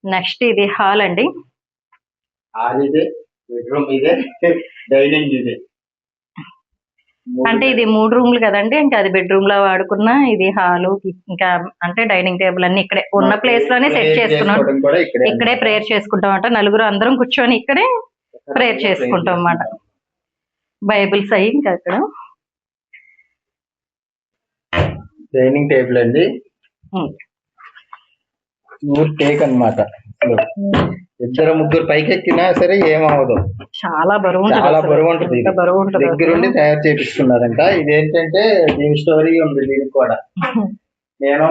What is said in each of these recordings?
Next ఇది hall అండి. Hall ఇదే, బెడ్రూమ్ ఇదే, డైనింగ్ ఇదే. అంటే ఇది 3 రూమ్లు కదండి. ఇంకా అది బెడ్రూమ్ లో వాడుకున్నా, ఇది హాలు, ఇంకా అంటే డైనింగ్ టేబుల్ అన్ని ఇక్కడే ఉన్న ప్లేస్ లోనే సెట్ చేసుకున్నాం. ఇక్కడే ప్రేయర్ చేసుకుంటాం అంట. నలుగురు అందరం కూర్చొని ఇక్కడే ప్రేయర్ చేసుకుంటాం అన్నమాట. బైబిల్స్ అయ్యి ఇంకా అక్కడ డైనింగ్ టేబుల్ అండి. టేక్ అన్నమాట. ఇద్దరు ముగ్గురు పైకి ఎక్కినా సరే ఏమవదు. చాలా బరువు ఉంటుంది. దగ్గరుండి తయారు చేపిస్తున్నారంట. ఇదేంటంటే దీని స్టోరీ ఉంది దీనికి కూడా. నేను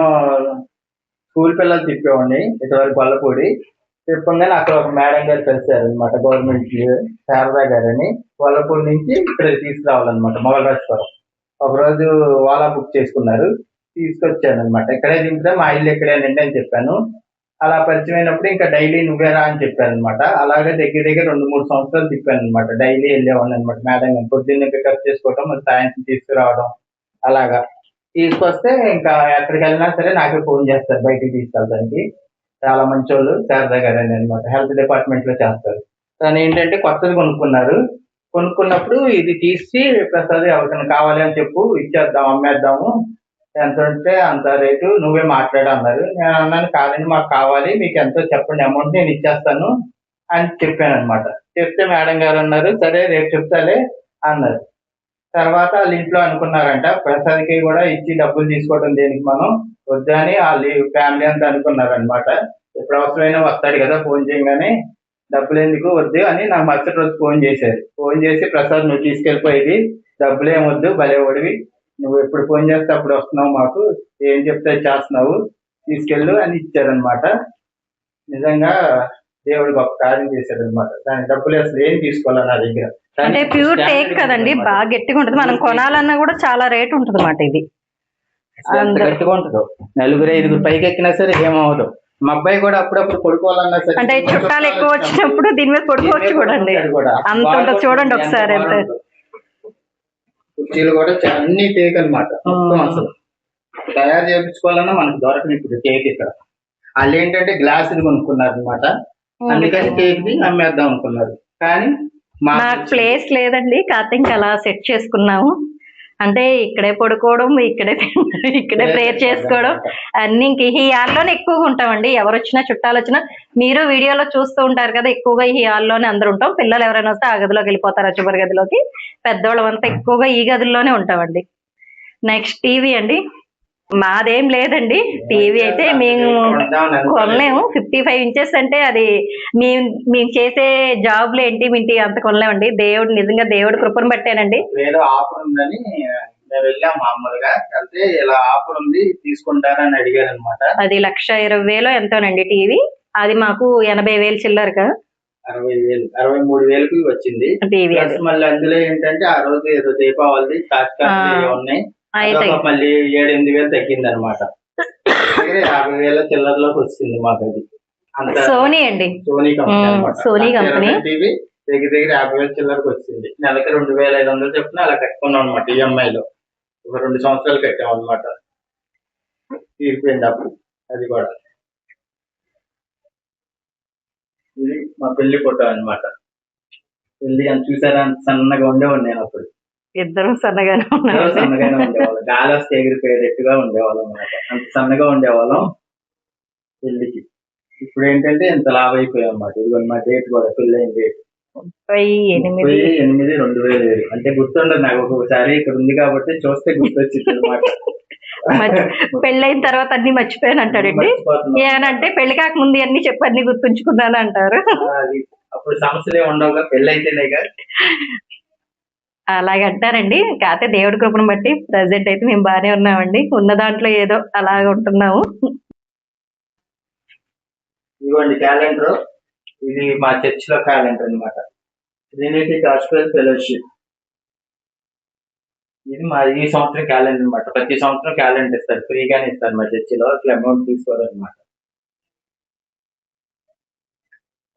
స్కూల్ పిల్లలు తిప్పేవాడిని ఇటువరకు గొల్లపూడి. చెప్పగానే అక్కడ ఒక మేడం గారు కలిసారు అనమాట, గవర్నమెంట్ శారదా గారని. గొల్లపూడి నుంచి ఇక్కడ తీసుకురావాలన్నమాట, మొగలరాజపురం. ఒకరోజు ఓలా బుక్ చేసుకున్నారు, తీసుకొచ్చాను అనమాట. ఇక్కడే దింపితే మా ఇల్లు ఎక్కడేనండి అని చెప్పాను. అలా పరిచయం అయినప్పుడు ఇంకా డైలీ నువ్వేరా అని చెప్పాను అనమాట. అలాగే దగ్గర 2-3 సంవత్సరాలు తిప్పాను అనమాట. డైలీ వెళ్ళేవాడిని అనమాట. మేడం పొద్దున్నే పికప్ చేసుకోవడం, మరి సాయంత్రం తీసుకురావడం. అలాగా తీసుకొస్తే ఇంకా ఎక్కడికి వెళ్ళినా సరే నాకే ఫోన్ చేస్తారు బయటికి తీసుకెళ్ళడానికి. చాలా మంచి వాళ్ళు, శారదా గారు అని అనమాట. హెల్త్ డిపార్ట్మెంట్ లో చేస్తారు. తను ఏంటంటే కొత్తది కొనుక్కున్నప్పుడు ఇది తీసి ప్రసాద్ ఎవరికైనా కావాలి అని చెప్పు, ఇచ్చేద్దాం, అమ్మేద్దాము, ఎంత ఉంటే అంత రేటు నువ్వే మాట్లాడన్నారు. నేను అన్నాను కాదండి మాకు కావాలి, మీకు ఎంతో చెప్పండి అమౌంట్ నేను ఇచ్చేస్తాను అని చెప్పాను అనమాట. చెప్తే మేడం గారు అన్నారు సరే రేపు చెప్తాలే అన్నారు. తర్వాత వాళ్ళ ఇంట్లో అనుకున్నారంట ప్రసాద్కి కూడా ఇచ్చి డబ్బులు తీసుకోవడం దేనికి, మనం వద్దని వాళ్ళ ఫ్యామిలీ అంతా అనుకున్నారనమాట. ఎప్పుడు అవసరమైనా వస్తాడు కదా, ఫోన్ చేయగానే డబ్బులు ఎందుకు వద్దు అని నాకు మరుసటి రోజు ఫోన్ చేశారు. ఫోన్ చేసి ప్రసాద్ నువ్వు తీసుకెళ్ళిపోయేది, డబ్బులు ఏమొద్దు, భలే ఒడివి, నువ్వు ఎప్పుడు ఫోన్ చేస్తే అప్పుడు వస్తున్నావు, మాకు ఏం చెప్తే చేస్తున్నావు, తీసుకెళ్ళు అని ఇచ్చారనమాట. నిజంగా దేవుడు గొప్ప కార్యం చేశాడు అనమాట. దాని డబ్బులు అసలు ఏం తీసుకోవాలి నా దగ్గర. అంటే ప్యూర్ టేక్ కదండి, బాగా గట్టిగా ఉంటుంది. మనం కొనాలన్నా కూడా చాలా రేట్ ఉంటుంది అన్నమాట. ఇది గట్టిగా ఉంటుందో, 4-5 పైకి ఎక్కినా సరే ఏమవదు. మా అబ్బాయి కూడా అప్పుడప్పుడు పడుకోవాలన్నా సరే, అంటే చుట్టాలు ఎక్కువ వచ్చినప్పుడు దీని మీద పడుకోవచ్చు చూడండి. అంత ఉంటుంది చూడండి ఒకసారి. ఎంత కుర్చీలు కూడా అన్ని టేక్ అనమాట. మొత్తం అసలు తయారు చేయించుకోవాలన్నా మనకు దొరకని ఇప్పుడు టేక్ ఇక్కడ. వాళ్ళు ఏంటంటే గ్లాస్ కొనుక్కున్నారు అనమాట. అందుకని టేక్ ని అమ్మేద్దాం అనుకున్నారు. కానీ మాకు ప్లేస్ లేదండి, కాకపోతే ఇంకా అలా సెట్ చేసుకున్నాము. అంటే ఇక్కడే పడుకోవడం, ఇక్కడే ప్రేయర్ చేసుకోవడం అన్ని ఇంక ఈ హాల్లోనే ఎక్కువగా ఉంటామండి. ఎవరు వచ్చినా చుట్టాలు వచ్చినా, మీరు వీడియోలో చూస్తూ ఉంటారు కదా, ఎక్కువగా ఈ హాల్లోనే అందరు ఉంటాం. పిల్లలు ఎవరైనా వస్తే ఆ గదిలోకి వెళ్ళిపోతారు, చివరి గదిలోకి. పెద్దవాళ్ళం అంతా ఎక్కువగా ఈ గదుల్లోనే ఉంటామండి. నెక్స్ట్ టీవీ అండి. మాదేం లేదండి టీవీ అయితే, మేము కొనలేము. 55 ఇంచెస్ అంటే అది మేము చేసే జాబ్లు ఏంటి మింటి అంత కొనలేమండి. దేవుడు నిజంగా దేవుడు కృపను బట్టేనండి. ఏదో ఆఫర్ ఉందని మేము వెళ్ళాం, మామూలుగా వెళ్తే ఇలా ఆఫర్ ఉంది తీసుకుంటారని అడిగారు అనమాట. అది 1,20,000 ఎంతోనండి టీవీ. అది మాకు 80,000 చిల్లరగా 63,000కి వచ్చింది టీవీ. మళ్ళీ అందులో ఏంటంటే ఆ రోజు ఏదో దీపావళి ఉన్నాయి, మళ్ళీ 7-8 వేలు తగ్గింది అనమాట. 50,000 చిల్లరలోకి వచ్చింది మాకు. అది సోనీ అండి, సోనీ కంపెనీ టీవీ. దగ్గర 50,000 చిల్లరకు వచ్చింది. నెలకి 2,500 చొప్పున అలా కట్టుకున్నాం అనమాట. ఈఎంఐలో ఒక 2 సంవత్సరాలు కట్టాం అనమాట. తీరిపోయింది అప్పుడు అది కూడా. ఇది మా పెళ్లి ఫోటో అనమాట. పెళ్లి అని చూసారా, సన్నగా ఉండేవాడు నేను అప్పుడు. ఇద్దరు సన్నగానే ఉండేవాళ్ళం, గాలాస్ ఎగిరిపోయేటట్టుగా ఉండేవాళ్ళం అనమాట. అంత సన్నగా ఉండేవాళ్ళం పెళ్లికి. ఇప్పుడు ఏంటంటే ఇంత లాభ అయిపోయాం అన్నమాట. ఇది మా డేట్ కూడా, పెళ్ళైన డేట్ 38/2007. అంటే గుర్తుండదు నాకు, ఒక్కొక్కసారి ఇక్కడ ఉంది కాబట్టి చూస్తే గుర్తొచ్చింది అనమాట. పెళ్ళైన తర్వాత అన్ని మర్చిపోయాను అంటాడండి. ఏనంటే పెళ్లి కాకముందు అన్ని చెప్పి అన్ని గుర్తుంచుకున్నాను అంటారు. అప్పుడు సమస్యలే ఉండవుగా, పెళ్ళైతేనేగా. అలాగే అంటారండి. కాకపోతే దేవుడి కృపను బట్టి ప్రెసెంట్ అయితే మేము బాగానే ఉన్నామండి. ఉన్న దాంట్లో ఏదో అలాగ ఉంటున్నాము. ఇదిగోండి క్యాలెండర్. ఇది మా చర్చ్ లో క్యాలెండర్ అనమాట. Trinity gospel fellowship. ఇది మా ఈ సంవత్సరం క్యాలెండర్ అనమాట. ప్రతి సంవత్సరం క్యాలెండర్ ఇస్తారు, ఫ్రీగానే ఇస్తారు మా చర్చిలో, అట్లా అమౌంట్ తీసుకోరు అనమాట.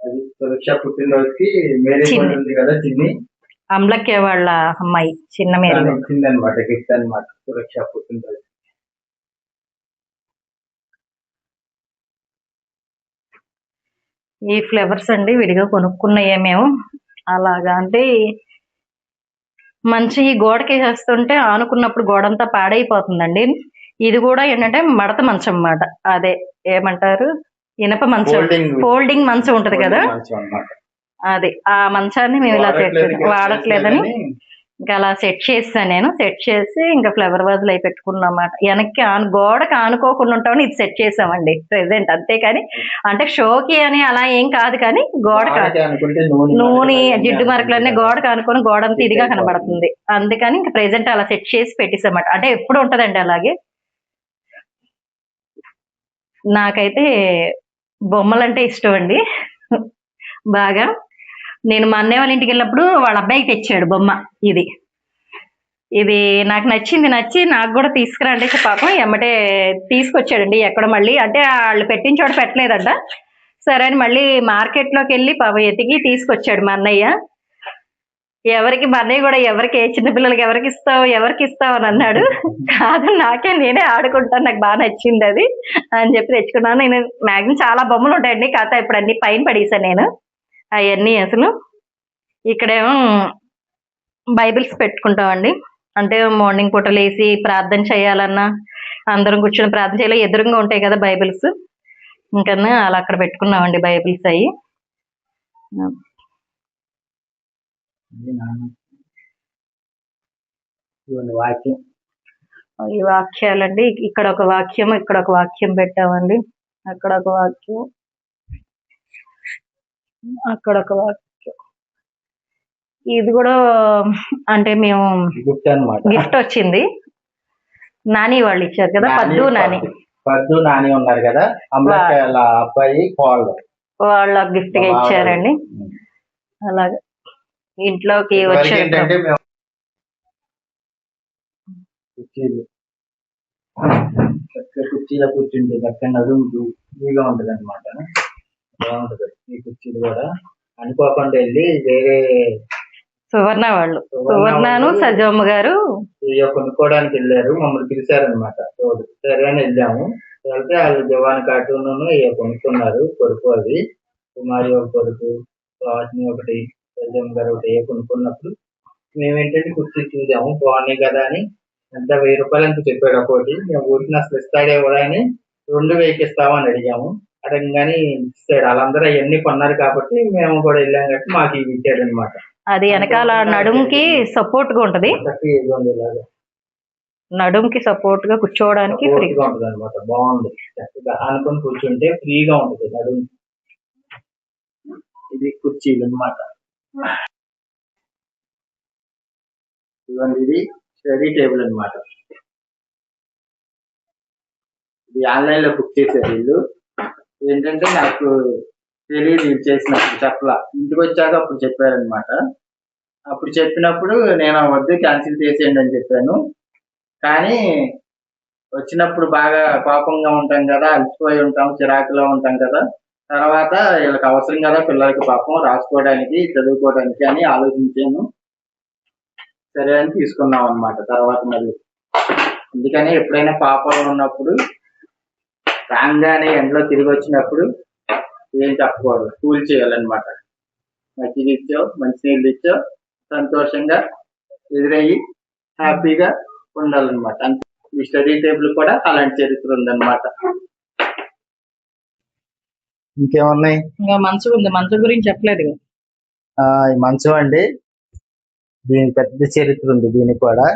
అది సురక్ష పుట్టినరోజుకి మేరీ ఉంది కదా, చిన్ని అమ్లక్య వాళ్ళ అమ్మాయి చిన్న మేరీ వచ్చింది అనమాట, గిఫ్ట్ అనమాట. సురక్ష పుట్టినరోజు. ఈ ఫ్లవర్స్ అండి విడిగా కొనుక్కున్నాయే మేము. అలాగా అంటే మంచి గోడకి వేస్తుంటే ఆనుకున్నప్పుడు గోడంతా పాడైపోతుందండి. ఇది కూడా ఏంటంటే మడత మంచం అన్నమాట. అదే ఏమంటారు, ఇనప మంచం, ఫోల్డింగ్ మంచం ఉంటది కదా, అది ఆ మంచాన్ని మేము ఇలా వాడట్లేదని ఇంకా అలా సెట్ చేస్తాను నేను. సెట్ చేసి ఇంకా ఫ్లవర్ వాజులు అయి పెట్టుకున్నాం అన్నమాట. వెనక్కి గోడకి ఆనుకోకుండా ఉంటామని ఇది సెట్ చేసామండి ప్రెసెంట్. అంతేకాని అంటే షోకి అని అలా ఏం కాదు, కానీ నూనె జిడ్డు మరకలన్నీ గోడకు ఆనుకొని గోడంతా ఇదిగా కనబడుతుంది. అందుకని ఇంకా ప్రెసెంట్ అలా సెట్ చేసి పెట్టేసామాట. అంటే ఎప్పుడు ఉంటదండి అలాగే. నాకైతే బొమ్మలంటే ఇష్టం అండి బాగా. నేను మా అన్నయ్య వాళ్ళ ఇంటికి వెళ్ళినప్పుడు వాళ్ళ అబ్బాయికి తెచ్చాడు బొమ్మ. ఇది నాకు నచ్చి నాకు కూడా తీసుకురండి పాపం ఎమ్మటే తీసుకొచ్చాడండి. ఎక్కడ మళ్ళీ అంటే వాళ్ళు పెట్టిన చోట పెట్టలేదంట. సరే అని మళ్ళీ మార్కెట్లోకి వెళ్ళి పాపం ఎతికి తీసుకొచ్చాడు మా అన్నయ్య. మా అన్నయ్య కూడా ఎవరికి, చిన్నపిల్లలకి ఎవరికి ఇస్తావు అని అన్నాడు. కాదు నాకే, నేనే ఆడుకుంటాను, నాకు బాగా నచ్చింది అది అని చెప్పి తెచ్చుకున్నాను. నేను మ్యాక్సిమం చాలా బొమ్మలు ఉంటాయండి, కాకపోతే ఇప్పుడు అన్ని పైన పడేసాను నేను అవన్నీ. అసలు ఇక్కడేమో బైబిల్స్ పెట్టుకుంటామండి. అంటే మార్నింగ్ పూట లేసి ప్రార్థన చేయాలన్నా, అందరం కూర్చొని ప్రార్థన చేయాలి, ఎదురుగా ఉంటాయి కదా బైబిల్స్. ఇంకన్నా అలా అక్కడ పెట్టుకున్నామండి బైబిల్స్ అయ్యి. ఈ వాక్యాలండి, ఇక్కడ ఒక వాక్యం, ఇక్కడ ఒక వాక్యం పెట్టామండి. అక్కడ ఒక వాక్యం, అక్కడ ఒక వాక్యం. ఇది కూడా అంటే మేము గిఫ్ట్ వచ్చింది, నాని వాళ్ళు ఇచ్చారు కదా, పద్దు నాని ఉన్నారు కదా, అబ్బాయి వాళ్ళ గిఫ్ట్ గా ఇచ్చారండి. అలాగే ఇంట్లోకి వచ్చారు కుర్చీలో కూర్చుంటే చక్కగా నడుము ఫ్రీగా ఉంటది అనమాట. బాగుంటది ఈ కుర్చీలు కూడా. అనుకోకుండా వెళ్ళి వేరే సువర్ణను సజమ్మ గారు కొనుక్కోవడానికి వెళ్ళారు, మమ్మల్ని పిలిచారనమాట. సరే అని వెళ్ళాము. వెళ్తే వాళ్ళు జవాన్ కార్టూన్ కొనుక్కున్నారు, కొడుకు అది కుమారి ఒక కొడుకు, వాటిని ఒకటి, సజమ్మ గారు ఒకటి కొనుక్కున్నప్పుడు మేమేంటంటే కుర్చీ చూసాము, బాగున్నాయి కదా అని. ఎంత 1000 రూపాయలు ఎంత చెప్పాడు ఒకటి. మేము ఊరికి అసలు ఇస్తాడే కూడా అని 2000కి ఇస్తామని అడిగాము. అడగగానే ఇస్తాడు. వాళ్ళందరూ అవన్నీ కొన్నారు కాబట్టి మేము కూడా వెళ్ళాం కాబట్టి మాకు ఇవి ఇచ్చాడు అనమాట. అది వెనకాల నడుముకి సపోర్ట్ గా ఉంటది, నడుముకి సపోర్ట్ గా కూర్చోవడానికి ఫ్రీగా ఉంటది అనమాట. బాగుంది, చక్కగా అనుకుని కూర్చుంటే ఫ్రీగా ఉంటది నడుము. ఇది కుర్చీలు అనమాట. ఇవన్నీ ఇది స్టడీ టేబుల్ అనమాట. ఇది ఆన్లైన్ లో బుక్ చేశారు వీళ్ళు. ఏంటంటే నాకు తెలియదు ఇది చేసినప్పుడు, చెప్పలా. ఇంటికి వచ్చాక అప్పుడు చెప్పారనమాట. అప్పుడు చెప్పినప్పుడు నేను వద్దు, క్యాన్సిల్ చేసేయండి అని చెప్పాను. కానీ వచ్చినప్పుడు బాగా కోపంగా ఉంటాం కదా, అలసిపోయి ఉంటాం, చిరాకులో ఉంటాం కదా. తర్వాత వీళ్ళకి అవసరం కదా పిల్లలకి పాపం రాసుకోవడానికి, చదువుకోవడానికి అని ఆలోచించాను. సరే అని తీసుకున్నాం అనమాట. తర్వాత మళ్ళీ అందుకని ఎప్పుడైనా పాపలు ఉన్నప్పుడు రాగానే ఎండలో తిరిగి వచ్చినప్పుడు ఏం చెప్పకూడదు, కూల్ చేయాలన్నమాట. మజ్జిగ ఇచ్చో, మంచినీళ్ళు ఇచ్చో సంతోషంగా ఎదురయ్యి హ్యాపీగా ఉండాలన్నమాట. ఈ స్టడీ టేబుల్ కూడా అలాంటి చరిత్ర ఉందన్నమాట. ఇంకేమున్నాయి? ఇంకా మంచం ఉంది, మంచం గురించి చెప్పలేదు. ఈ మంచం అండి, దీని పెద్ద చరిత్ర ఉంది దీనికి కూడా.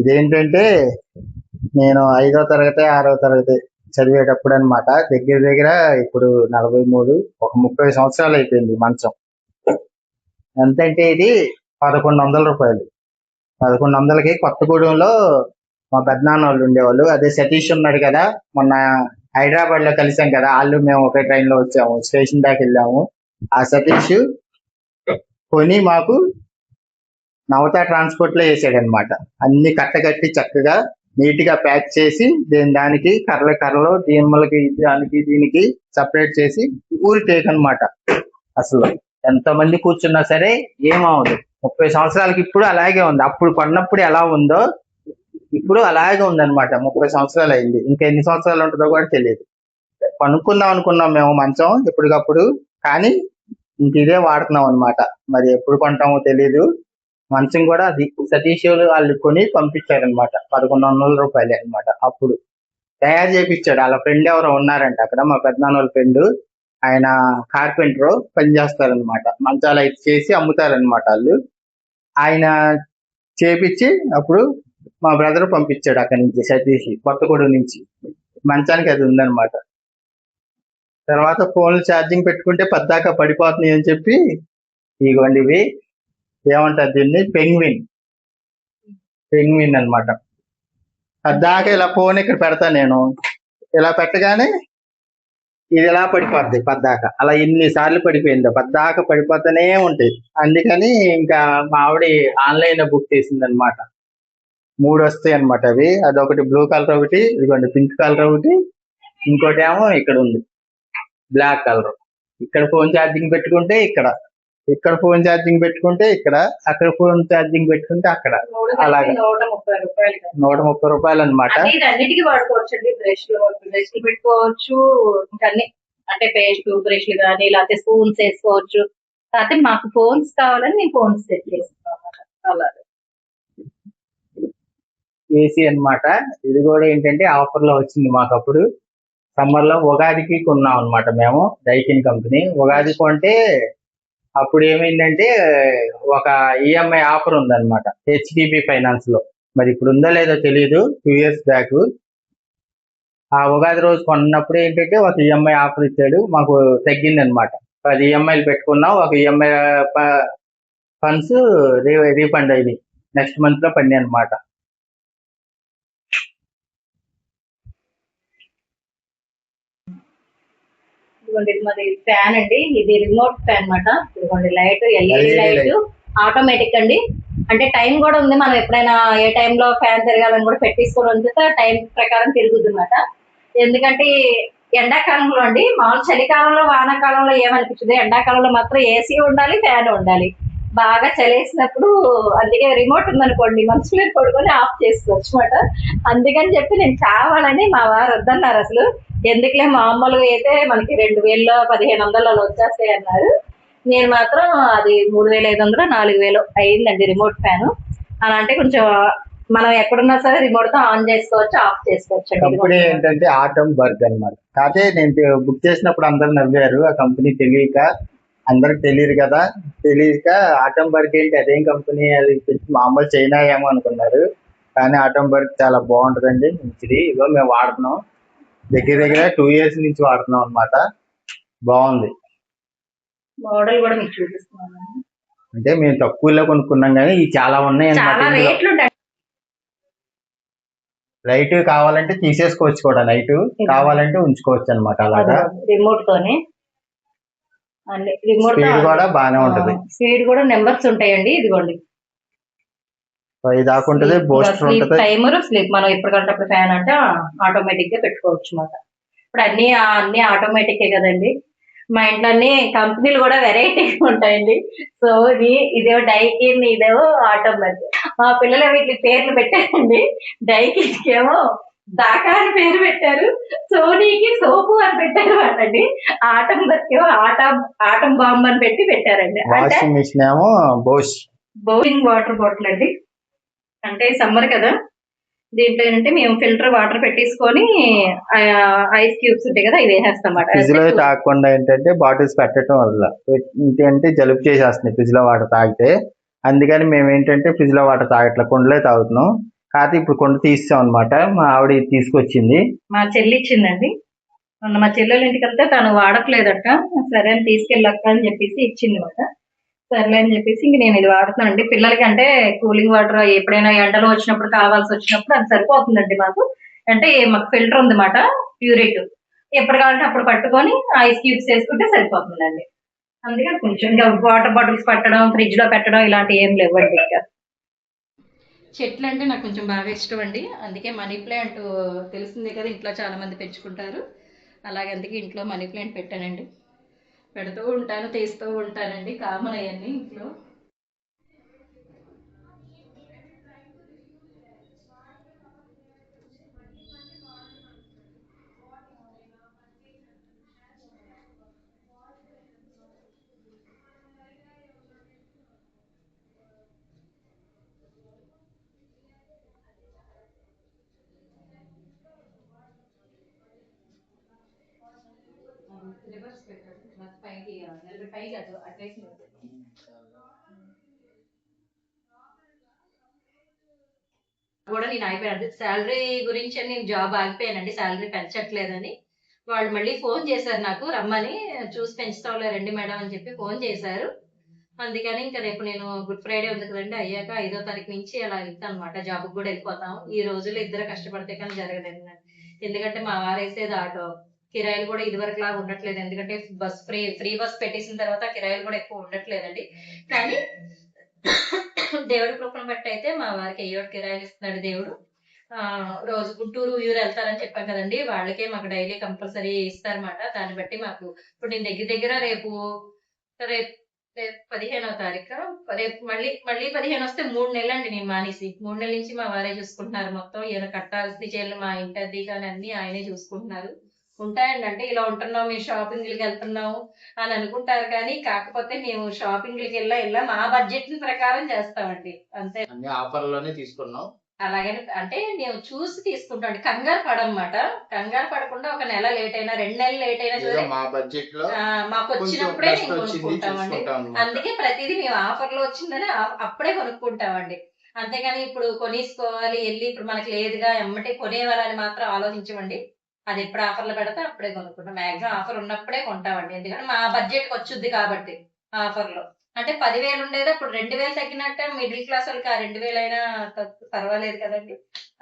ఇదేంటంటే నేను 5వ తరగతి 6వ తరగతి చదివేటప్పుడు అనమాట. దగ్గర ఇప్పుడు 43, ఒక 30 సంవత్సరాలు అయిపోయింది మంచం. ఎంతంటే ఇది 1100 రూపాయలు. 1100కి కొత్తగూడెంలో మా పెద్దనాన్న వాళ్ళు ఉండేవాళ్ళు. అదే సతీష్ ఉన్నాడు కదా, మొన్న హైదరాబాద్ లో కలిసాం కదా, వాళ్ళు మేము ఒకే ట్రైన్ లో వచ్చాము, స్టేషన్ దాకా వెళ్ళాము. ఆ సతీష్ కొని మాకు నవత ట్రాన్స్పోర్ట్ లో వేసాడు అనమాట. అన్ని కట్టగట్టి చక్కగా నీట్ గా ప్యాక్ చేసి దానికి కర్రలు దీనిమలకి దానికి దీనికి సపరేట్ చేసి ఊరి టేక్ అనమాట. అసలు ఎంత మంది కూర్చున్నా సరే ఏమవుదు. 30 సంవత్సరాలకి ఇప్పుడు అలాగే ఉంది. అప్పుడు కొన్నప్పుడు ఎలా ఉందో ఇప్పుడు అలాగే ఉందన్నమాట. 30 సంవత్సరాలు అయింది, ఇంకా ఎన్ని సంవత్సరాలు ఉంటుందో కూడా తెలియదు. కొనుక్కుందాం అనుకున్నాం మేము మంచం ఎప్పటికప్పుడు, కానీ ఇంక ఇదే వాడుతున్నాం అనమాట. మరి ఎప్పుడు కొంటామో తెలీదు. మంచం కూడా అది సతీష్ వాళ్ళు కొని పంపించారనమాట. 1100 రూపాయలే అనమాట. అప్పుడు తయారు చేపించాడు. వాళ్ళ ఫ్రెండ్ ఎవరో ఉన్నారంట అక్కడ, మా పెద్దనాన్న వాళ్ళ ఫ్రెండ్. ఆయన కార్పెంటర్ పని చేస్తారనమాట. మంచాలు అయితే చేసి అమ్ముతారనమాట వాళ్ళు. ఆయన చేపించి అప్పుడు మా బ్రదర్ పంపించాడు అక్కడి నుంచి, సతీష్ కొత్తగూడెం నుంచి. మంచానికి అది ఉందన్నమాట. తర్వాత ఫోన్లు ఛార్జింగ్ పెట్టుకుంటే పద్దాకా పడిపోతున్నాయి అని చెప్పి ఇదిగోండి ఇవి ఏమంటారు దీన్ని, పెంగ్విన్ అన్నమాట. పద్దాకా ఇలా ఫోన్ ఇక్కడ పెడతా నేను, ఇలా పెట్టగానే ఇది ఎలా పడిపోద్ది పద్దాక. అలా ఎన్నిసార్లు పడిపోయిందో, పద్దాక పడిపోతూనే ఉంటాయి. అందుకని ఇంకా మా ఆవిడ ఆన్లైన్ లో బుక్ చేసింది అనమాట. 3 వస్తాయి అనమాట అవి. అదొకటి బ్లూ కలర్, ఒకటి ఇదిగోండి పింక్ కలర్, ఒకటి ఇంకోటి ఏమో ఇక్కడ ఉంది బ్లాక్ కలర్. ఇక్కడ ఫోన్ ఛార్జింగ్ పెట్టుకుంటే ఇక్కడ, ఇక్కడ ఫోన్ ఛార్జింగ్ పెట్టుకుంటే ఇక్కడ, అక్కడ ఫోన్ ఛార్జింగ్ పెట్టుకుంటే అక్కడ. అలాగే 130 రూపాయలు అనమాట. అన్నిటికీ వాడుకోవచ్చు అండి. బ్రష్లు పెట్టుకోవచ్చు, ఇంకా అన్ని అంటే పేస్ట్ బ్రష్లు కానీ, లేకపోతే స్పూన్స్ వేసుకోవచ్చు. కాకపోతే మాకు ఫోన్స్ కావాలని నేను ఫోన్స్ సెట్ చేసుకున్నాను. అలాగే ఏసీ అన్నమాట. ఇది కూడా ఏంటంటే ఆఫర్ లో వచ్చింది మాకు అప్పుడు. సమ్మర్ లో ఉగాదికి కొన్నాం అనమాట మేము, డైకిన్ కంపెనీ. ఉగాది కొంటే అప్పుడు ఏమైందంటే ఒక ఈఎంఐ ఆఫర్ ఉందన్నమాట హెచ్డిబి ఫైనాన్స్ లో. మరి ఇప్పుడు ఉందో లేదో తెలియదు, 2 years బ్యాక్. ఆ ఉగాది రోజు కొన్నప్పుడు ఏంటంటే ఒక ఈఎంఐ ఆఫర్ ఇచ్చాడు, మాకు తగ్గింది అనమాట. 10 ఈఎంఐలు పెట్టుకున్నాం, ఒక ఈఎంఐ ఫండ్స్ రీఫండ్ అయింది, నెక్స్ట్ మంత్ లో పడినాయి అనమాట. ఇదిగోండి ఇది మరి ఫ్యాన్ అండి, ఇది రిమోట్ ఫ్యాన్ అన్నమాట. ఇదిగోండి లైట్, ఎల్ఈడి లైట్, ఆటోమేటిక్ అండి. అంటే టైం కూడా ఉంది, మనం ఎప్పుడైనా ఏ టైంలో ఫ్యాన్ తిరగాలని కూడా పెట్టేసుకొని ఉంచితే టైం ప్రకారం తిరుగుతుంది అనమాట. ఎందుకంటే ఎండాకాలంలో అండి, మామూలు చలికాలంలో వానాకాలంలో ఏమనిపించదు, ఎండాకాలంలో మాత్రం ఏసీ ఉండాలి, ఫ్యాన్ ఉండాలి. బాగా చలేసినప్పుడు అందుకే రిమోట్ ఉందనుకోండి మంచు మీద పడుకొని ఆఫ్ చేసుకోవచ్చు అనమాట. అందుకని చెప్పి నేను కావాలని, మా వారు వద్దన్నారు అసలు. ఎందుకులే మామూలుగా అయితే మనకి 2000 1500 అలా వచ్చేస్తాయి అన్నారు. నేను మాత్రం అది 3500 4000 అయిందండి రిమోట్ ఫ్యాన్. అలా అంటే కొంచెం మనం ఎక్కడున్నా సరే రిమోట్ తో ఆన్ చేసుకోవచ్చు, ఆఫ్ చేసుకోవచ్చు. కంపెనీ ఏంటంటే ఆటం బర్గ్ అనమాట. కాకపోతే నేను బుక్ చేసినప్పుడు అందరు నవ్వారు, ఆ కంపెనీ తెలియక. అందరికి తెలియదు కదా, తెలియక ఆటం బర్గ్ ఏంటి అదేం కంపెనీ, అది మామూలు చైనా ఏమో అనుకున్నారు. కానీ ఆటం బర్గ్ చాలా బాగుంటుందండి, మంచిది. ఇదో మేము వాడుతున్నాం, దగ్గర దగ్గర 2 years నుంచి వాడుతున్నాం అనమాట. బాగుంది. మోడల్ కూడా మీకు చూపిస్తున్నాను. అంటే మేము తక్కువలో కొనుక్కున్నాం కానీ ఇవి చాలా ఉన్నాయి అన్నమాట. లైట్ కావాలంటే తీసేసుకోవచ్చు కూడా, లైట్ కావాలంటే ఉంచుకోవచ్చు అనమాట. అలాగా రిమోట్ తోనే, రిమోట్ స్పీడ్ కూడా బాగానే ఉంటది. స్పీడ్ కూడా నెంబర్స్ ఉంటాయండి. ఇదిగోండి 5 దాకా ఉంటది, బూస్టర్ ఉంటది, టైమర్, స్లీప్. మనం ఎప్పటికంటే ఫ్యాన్ అంటే ఆటోమేటిక్ గా పెట్టుకోవచ్చు అన్నమాట. ఇప్పుడు అన్ని ఆటోమేటిక్ కదండి. మా ఇంట్లో అన్ని కంపెనీలు కూడా వెరైటీగా ఉంటాయండి. సో ఇదేమో డైకిన్, ఇదేమో ఆటోమేటిక్. మా పిల్లలు వీటి పేర్లు పెట్టారండి. డైకిన్ ఏమో దాకా అని పేరు పెట్టారు, సోనీకి సోపు అని పెట్టారు అండి, ఆటం ఏమో ఆటం బాంబ్ అని పెట్టారండి. వాషింగ్ మిషన్ ఏమో బౌలింగ్ వాటర్ బాటిల్ అండి. అంటే సమ్మర్ కదా, దీంట్లో ఏంటంటే మేము ఫిల్టర్ వాటర్ పెట్టేసుకొని ఐస్ క్యూబ్స్ ఉంటాయి కదా, ఇవి వేసేస్తాం అన్నమాట. ఫ్రిడ్జ్ లో తాగకుండా ఏంటంటే బాటిల్స్ పెట్టడం వల్ల ఏంటంటే జలుబు చేసేస్తున్నాయి ఫ్రిడ్జ్ లో వాటర్ తాగితే. అందుకని మేము ఏంటంటే ఫ్రిడ్జ్ లో వాటర్ తాగట్లే, కుండలే తాగుతున్నాం. కాకపోతే ఇప్పుడు కుండ తీస్తాం అనమాట, మా ఆవిడ తీసుకొచ్చింది, మా చెల్లి ఇచ్చిందండి. మా చెల్లెల ఇంటికి వెళ్తే తను వాడట్లేదట, సరే అని తీసుకెళ్ళక్క అని చెప్పేసి ఇచ్చింది అనమాట. సర్లే అని చెప్పేసి ఇంక నేను ఇది వాడుతున్నానండి. పిల్లలకి అంటే కూలింగ్ వాటర్ ఎప్పుడైనా ఎండలో వచ్చినప్పుడు కావాల్సి వచ్చినప్పుడు అది సరిపోతుందండి మాకు. అంటే మాకు ఫిల్టర్ ఉంది మాట, ప్యూరిట్. ఎప్పుడు కావాలంటే అప్పుడు పట్టుకొని ఐస్ క్యూబ్స్ వేసుకుంటే సరిపోతుందండి. అందుకని కొంచెం ఇంకా వాటర్ బాటిల్స్ పట్టడం, ఫ్రిడ్జ్ లో పెట్టడం ఇలాంటివి ఏం లేవండి. ఇంకా చెట్లు అంటే నాకు కొంచెం బాగా ఇష్టం అండి. అందుకే మనీ ప్లాంట్ తెలిసిందే కదా, ఇంట్లో చాలా మంది పెంచుకుంటారు. అలాగే అందుకే ఇంట్లో మనీ ప్లాంట్ పెట్టానండి. పెడుతూ ఉంటాను, తీస్తూ ఉంటానండి, కామన్ అవన్నీ ఇంట్లో. కూడా నేను అయిపోయాను శాలరీ గురించి అని నేను జాబ్ ఆగిపోయానండి, శాలరీ పెంచట్లేదని. వాళ్ళు మళ్ళీ ఫోన్ చేశారు నాకు రమ్మని, చూసి పెంచుతాంలే రండి మేడం అని చెప్పి ఫోన్ చేశారు. అందుకని ఇంకా రేపు నేను గుడ్ ఫ్రైడే ఉంది కదండి, అయ్యాక 5వ తారీఖు నుంచి అలా వెళ్తాను అనమాట, జాబ్కి కూడా వెళ్ళిపోతాం. ఈ రోజుల్లో ఇద్దరు కష్టపడితే కానీ జరగలేదు. ఎందుకంటే మా వారు వేసేది ఆటో, కిరాయిలు కూడా ఇదివరకు లాగా ఉండట్లేదు. ఎందుకంటే బస్ ఫ్రీ బస్ పెట్టేసిన తర్వాత కిరాయిలు కూడా ఎక్కువ ఉండట్లేదండి. కానీ దేవుడి కృపను బట్టి అయితే మా వారికి ఏయోటి కిరాయిలు ఇస్తున్నాడు దేవుడు. రోజు గుంటూరు ఊరు వెళ్తారని చెప్పాం కదండి, వాళ్ళకే మాకు డైలీ కంపల్సరీ ఇస్తారన్నమాట. దాన్ని బట్టి మాకు ఇప్పుడు నేను దగ్గర రేపు రేపు రేపు 15వ తారీఖు, రేపు మళ్ళీ 15 వస్తే 3 నెలలు అండి నేను మానేసి. 3 నెలల నుంచి మా వారే చూసుకుంటున్నారు మొత్తం. ఈయన కట్టాల్సి చేయాలి, మా ఇంటి అది కానీ అన్ని ఆయనే చూసుకుంటున్నారు. ఉంటాయండి, అంటే ఇలా ఉంటున్నాం మేము షాపింగ్లకి వెళ్తున్నాము అని అనుకుంటారు, కానీ కాకపోతే మేము షాపింగ్లకి వెళ్ళా మా బడ్జెట్ ప్రకారం చేస్తామండి అంతే. అన్ని ఆఫర్లోనే తీసుకున్నాం. అలాగని అంటే నేను చూసి తీసుకుంటాను, కంగారు పడమాట. కంగారు పడకుండా ఒక నెల లేట్ అయినా 2 నెలలు లేట్ అయినా సరే మా బడ్జెట్ లో మాకు వచ్చినప్పుడే మేము కొనుక్కుంటామండి. అందుకే ప్రతిదీ మేము ఆఫర్ లో వచ్చిందని అప్పుడే కొనుక్కుంటామండి. అంతేగాని ఇప్పుడు కొనేసుకోవాలి వెళ్ళి ఇప్పుడు మనకి లేదుగా ఎమ్మటే కొనేవాళ్ళని మాత్రం ఆలోచించమండి. అది ఎప్పుడు ఆఫర్లు పెడితే అప్పుడే కొనుక్కుంటాం. మాక్సిమం ఆఫర్ ఉన్నప్పుడే కొంటామండి, ఎందుకంటే మా బడ్జెట్ వచ్చుద్ది కాబట్టి. ఆఫర్ లో అంటే 10,000 ఉండేది అప్పుడు 2,000 తగ్గినట్టే, మిడిల్ క్లాస్ వాళ్ళకి ఆ 2,000 అయినా పర్వాలేదు కదండి.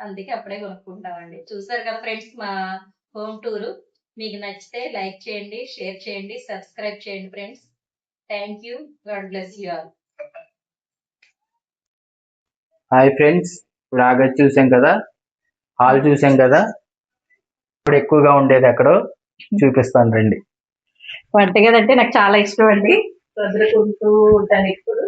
అందుకే అప్పుడే కొనుక్కుంటామండి. చూసారు కదా ఫ్రెండ్స్ మా హోమ్ టూర్. మీకు నచ్చితే లైక్ చేయండి, షేర్ చేయండి, సబ్స్క్రైబ్ చేయండి friends. Thank you, God bless you all. Hi friends, రాగా చూసాం కదా, హాల్ చూసాం కదా, ఇప్పుడు ఎక్కువగా ఉండేది ఎక్కడో చూపిస్తాను రండి. వంటగది అంటే నాకు చాలా ఇష్టం అండి, చదువుకుంటూ ఉంటాను ఇప్పుడు.